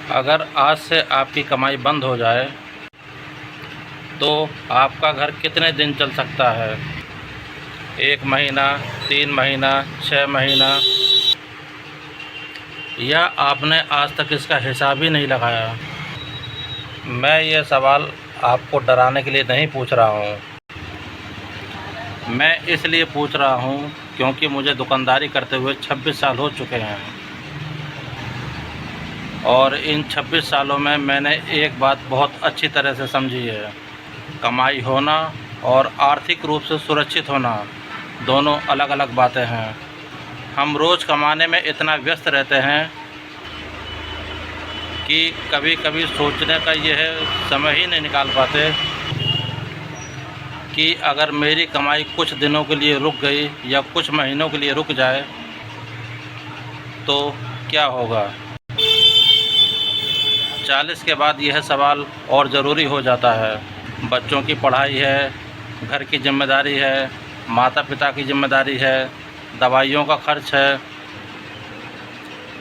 अगर आज से आपकी कमाई बंद हो जाए तो आपका घर कितने दिन चल सकता है? 1 महीना, 3 महीना, 6 महीना, या आपने आज तक इसका हिसाब ही नहीं लगाया? मैं ये सवाल आपको डराने के लिए नहीं पूछ रहा हूँ। मैं इसलिए पूछ रहा हूँ क्योंकि मुझे दुकानदारी करते हुए 26 साल हो चुके हैं और इन 26 सालों में मैंने एक बात बहुत अच्छी तरह से समझी है। कमाई होना और आर्थिक रूप से सुरक्षित होना दोनों अलग अलग बातें हैं। हम रोज़ कमाने में इतना व्यस्त रहते हैं कि कभी कभी सोचने का यह समय ही नहीं निकाल पाते कि अगर मेरी कमाई कुछ दिनों के लिए रुक गई या कुछ महीनों के लिए रुक जाए तो क्या होगा। 40 के बाद यह सवाल और ज़रूरी हो जाता है। बच्चों की पढ़ाई है, घर की जिम्मेदारी है, माता पिता की जिम्मेदारी है, दवाइयों का खर्च है,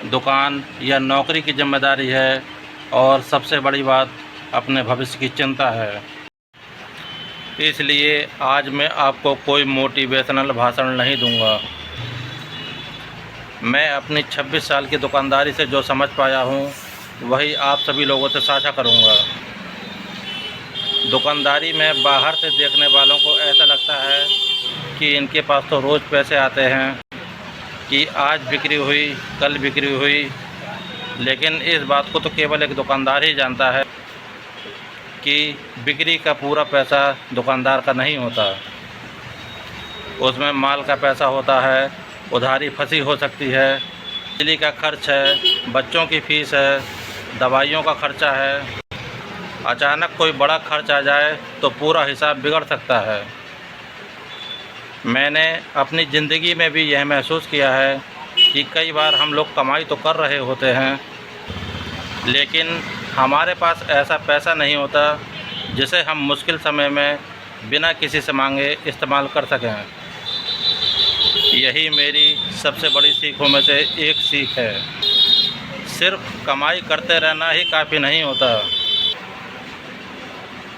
दुकान या नौकरी की जिम्मेदारी है और सबसे बड़ी बात अपने भविष्य की चिंता है। इसलिए आज मैं आपको कोई मोटिवेशनल भाषण नहीं दूंगा। मैं अपनी 26 साल की दुकानदारी से जो समझ पाया हूँ वही आप सभी लोगों से साझा करूँगा। दुकानदारी में बाहर से देखने वालों को ऐसा लगता है कि इनके पास तो रोज़ पैसे आते हैं कि आज बिक्री हुई, कल बिक्री हुई, लेकिन इस बात को तो केवल एक दुकानदार ही जानता है कि बिक्री का पूरा पैसा दुकानदार का नहीं होता। उसमें माल का पैसा होता है, उधारी फंसी हो सकती है, बिजली का खर्च है, बच्चों की फ़ीस है, दवाइयों का खर्चा है। अचानक कोई बड़ा खर्च आ जाए तो पूरा हिसाब बिगड़ सकता है। मैंने अपनी ज़िंदगी में भी यह महसूस किया है कि कई बार हम लोग कमाई तो कर रहे होते हैं लेकिन हमारे पास ऐसा पैसा नहीं होता जिसे हम मुश्किल समय में बिना किसी से मांगे इस्तेमाल कर सकें। यही मेरी सबसे बड़ी सीखों में से एक सीख है। सिर्फ कमाई करते रहना ही काफ़ी नहीं होता।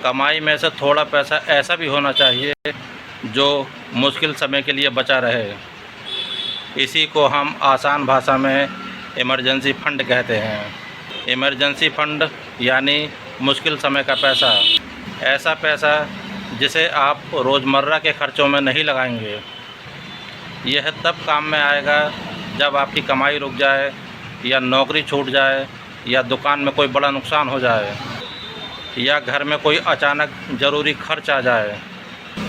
कमाई में से थोड़ा पैसा ऐसा भी होना चाहिए जो मुश्किल समय के लिए बचा रहे। इसी को हम आसान भाषा में इमरजेंसी फ़ंड कहते हैं। इमरजेंसी फ़ंड यानी मुश्किल समय का पैसा, ऐसा पैसा जिसे आप रोज़मर्रा के ख़र्चों में नहीं लगाएंगे। यह तब काम में आएगा जब आपकी कमाई रुक जाए या नौकरी छूट जाए या दुकान में कोई बड़ा नुकसान हो जाए या घर में कोई अचानक ज़रूरी खर्च आ जाए।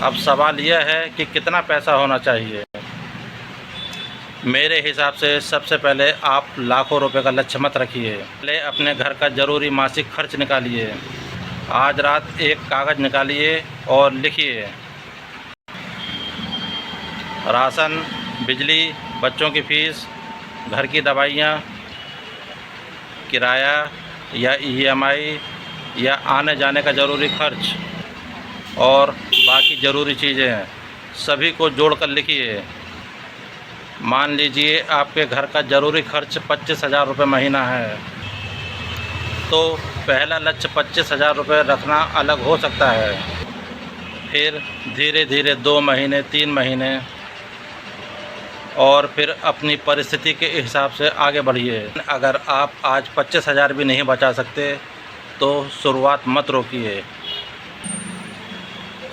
अब सवाल यह है कि कितना पैसा होना चाहिए। मेरे हिसाब से सबसे पहले आप लाखों रुपए का लक्ष्य मत रखिए। पहले अपने घर का ज़रूरी मासिक खर्च निकालिए। आज रात एक कागज़ निकालिए और लिखिए राशन, बिजली, बच्चों की फ़ीस, घर की दवाइयाँ, किराया या EMI या आने जाने का ज़रूरी खर्च और बाकी ज़रूरी चीज़ें सभी को जोड़कर लिखिए। मान लीजिए आपके घर का ज़रूरी खर्च 25,000 रुपये महीना है तो पहला लक्ष्य 25,000 रुपये रखना अलग हो सकता है। फिर धीरे धीरे 2 महीने, 3 महीने और फिर अपनी परिस्थिति के हिसाब से आगे बढ़िए। अगर आप आज 25,000 भी नहीं बचा सकते तो शुरुआत मत रोकिए।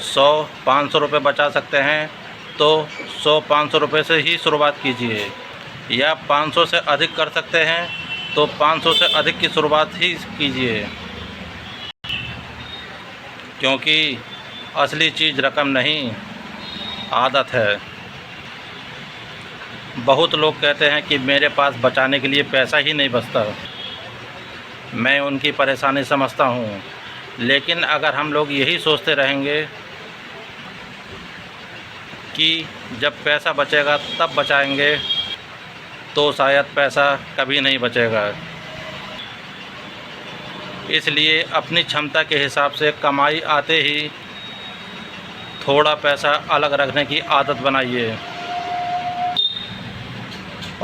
100-500 रुपये बचा सकते हैं तो 100-500 रुपये से ही शुरुआत कीजिए, या 500 से अधिक कर सकते हैं तो 500 से अधिक की शुरुआत ही कीजिए, क्योंकि असली चीज़ रकम नहीं, आदत है। बहुत लोग कहते हैं कि मेरे पास बचाने के लिए पैसा ही नहीं बचता। मैं उनकी परेशानी समझता हूँ, लेकिन अगर हम लोग यही सोचते रहेंगे कि जब पैसा बचेगा तब बचाएंगे तो शायद पैसा कभी नहीं बचेगा। इसलिए अपनी क्षमता के हिसाब से कमाई आते ही थोड़ा पैसा अलग रखने की आदत बनाइए।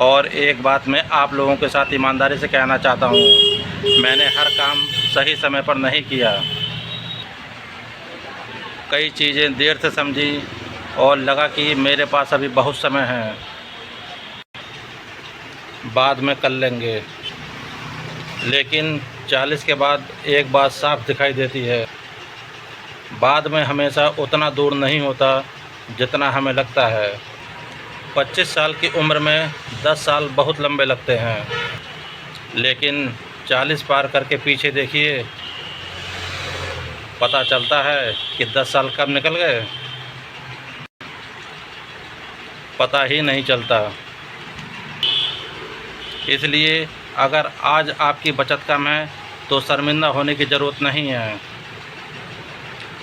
और एक बात मैं आप लोगों के साथ ईमानदारी से कहना चाहता हूँ मैंने हर काम सही समय पर नहीं किया। कई चीज़ें देर से समझी और लगा कि मेरे पास अभी बहुत समय है, बाद में कर लेंगे। लेकिन 40 के बाद एक बात साफ दिखाई देती है, बाद में हमेशा उतना दूर नहीं होता जितना हमें लगता है। 25 साल की उम्र में 10 साल बहुत लंबे लगते हैं, लेकिन 40 पार करके पीछे देखिए, पता चलता है कि 10 साल कब निकल गए, पता ही नहीं चलता। इसलिए अगर आज आपकी बचत कम है तो शर्मिंदा होने की ज़रूरत नहीं है,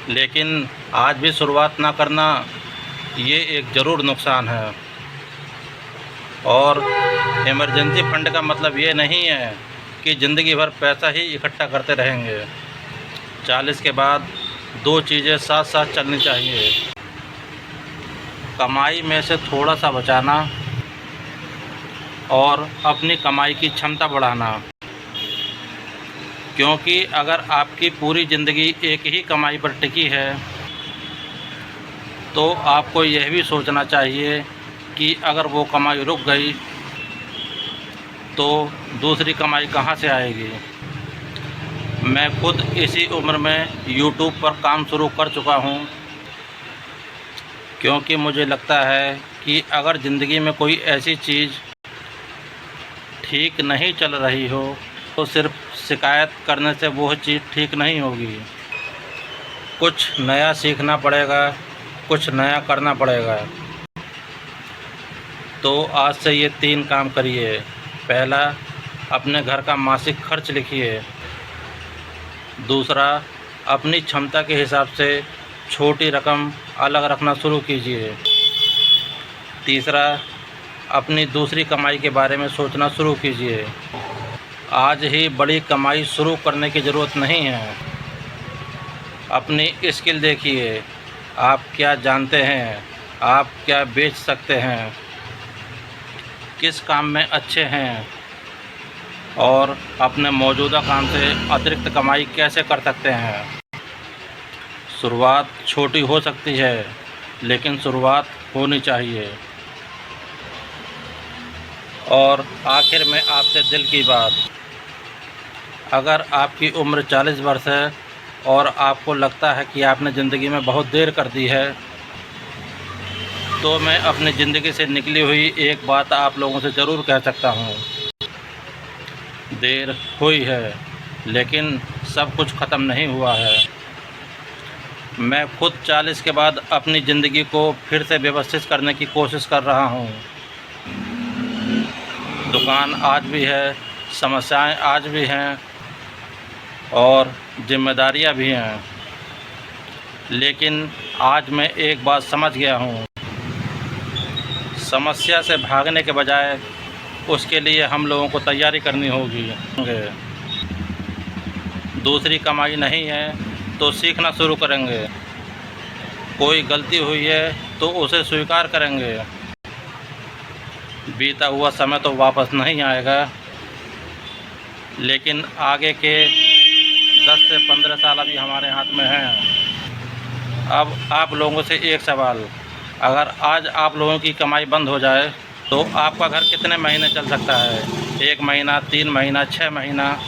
लेकिन आज भी शुरुआत ना करना ये एक ज़रूर नुकसान है। और इमरजेंसी फंड का मतलब ये नहीं है कि ज़िंदगी भर पैसा ही इकट्ठा करते रहेंगे। 40 के बाद दो चीज़ें साथ साथ चलनी चाहिए, कमाई में से थोड़ा सा बचाना और अपनी कमाई की क्षमता बढ़ाना। क्योंकि अगर आपकी पूरी ज़िंदगी एक ही कमाई पर टिकी है तो आपको यह भी सोचना चाहिए कि अगर वो कमाई रुक गई तो दूसरी कमाई कहाँ से आएगी। मैं खुद इसी उम्र में YouTube पर काम शुरू कर चुका हूँ, क्योंकि मुझे लगता है कि अगर ज़िंदगी में कोई ऐसी चीज़ ठीक नहीं चल रही हो तो सिर्फ शिकायत करने से वो चीज़ ठीक नहीं होगी। कुछ नया सीखना पड़ेगा, कुछ नया करना पड़ेगा। तो आज से ये 3 काम करिए। पहला, अपने घर का मासिक खर्च लिखिए। दूसरा, अपनी क्षमता के हिसाब से छोटी रकम अलग रखना शुरू कीजिए। तीसरा, अपनी दूसरी कमाई के बारे में सोचना शुरू कीजिए। आज ही बड़ी कमाई शुरू करने की ज़रूरत नहीं है। अपनी स्किल देखिए, आप क्या जानते हैं, आप क्या बेच सकते हैं, किस काम में अच्छे हैं और अपने मौजूदा काम से अतिरिक्त कमाई कैसे कर सकते हैं। शुरुआत छोटी हो सकती है, लेकिन शुरुआत होनी चाहिए। और आखिर में आपसे दिल की बात, अगर आपकी उम्र 40 वर्ष है और आपको लगता है कि आपने ज़िंदगी में बहुत देर कर दी है, तो मैं अपनी ज़िंदगी से निकली हुई एक बात आप लोगों से ज़रूर कह सकता हूँ। देर हुई है, लेकिन सब कुछ ख़त्म नहीं हुआ है। मैं खुद 40 के बाद अपनी ज़िंदगी को फिर से व्यवस्थित करने की कोशिश कर रहा हूँ। दुकान आज भी है, समस्याएं आज भी हैं और जिम्मेदारियां भी हैं, लेकिन आज मैं एक बात समझ गया हूँ, समस्या से भागने के बजाय उसके लिए हम लोगों को तैयारी करनी होगी। दूसरी कमाई नहीं है तो सीखना शुरू करेंगे। कोई गलती हुई है तो उसे स्वीकार करेंगे। बीता हुआ समय तो वापस नहीं आएगा, लेकिन आगे के 10 से 15 साल अभी हमारे हाथ में हैं। अब आप लोगों से एक सवाल, अगर आज आप लोगों की कमाई बंद हो जाए तो आपका घर कितने महीने चल सकता है? 1 महीना, 3 महीना, 6 महीना?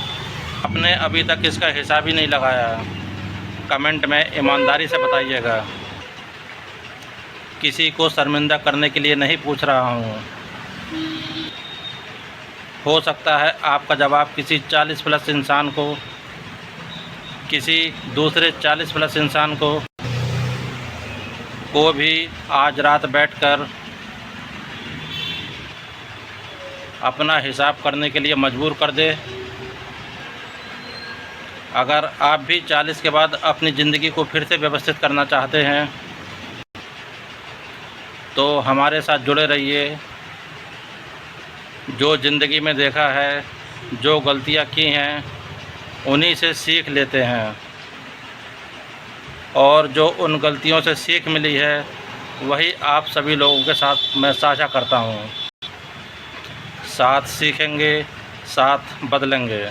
आपने अभी तक इसका हिसाब ही नहीं लगाया। कमेंट में ईमानदारी से बताइएगा। किसी को शर्मिंदा करने के लिए नहीं पूछ रहा हूँ। हो सकता है आपका जवाब किसी 40 प्लस इंसान को, किसी दूसरे 40 प्लस इंसान को भी आज रात बैठकर अपना हिसाब करने के लिए मजबूर कर दे। अगर आप भी 40 के बाद अपनी ज़िंदगी को फिर से व्यवस्थित करना चाहते हैं तो हमारे साथ जुड़े रहिए। जो ज़िंदगी में देखा है, जो गलतियां की हैं, उन्हीं से सीख लेते हैं और जो उन गलतियों से सीख मिली है वही आप सभी लोगों के साथ मैं साझा करता हूँ। साथ सीखेंगे, साथ बदलेंगे।